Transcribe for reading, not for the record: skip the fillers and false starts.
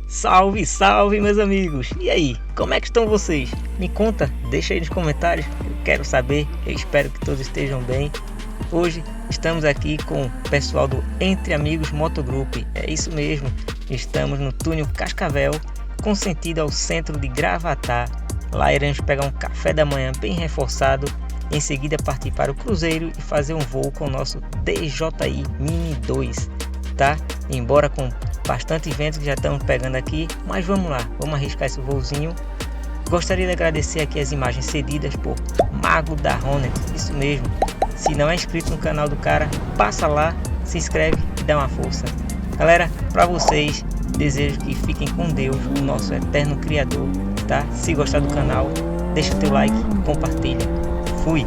Salve, salve meus amigos! E aí, como é que estão vocês? Me conta, deixa aí nos comentários, eu quero saber, eu espero que todos estejam bem. Hoje estamos aqui com o pessoal do Entre Amigos Moto Grupo, é isso mesmo, estamos no túnel Cascavel, com sentido ao centro de Gravatá. Lá iremos pegar um café da manhã bem reforçado, em seguida partir para o Cruzeiro e fazer um voo com o nosso DJI Mini 2, tá? Embora com bastante vento que já estamos pegando aqui, mas vamos lá, vamos arriscar esse voozinho. Gostaria de agradecer aqui as imagens cedidas por Mago da Hornet, isso mesmo. Se não é inscrito no canal do cara, passa lá, se inscreve e dá uma força. Galera, para vocês, desejo que fiquem com Deus, o nosso eterno Criador, tá? Se gostar do canal, deixa teu like e compartilha. Fui!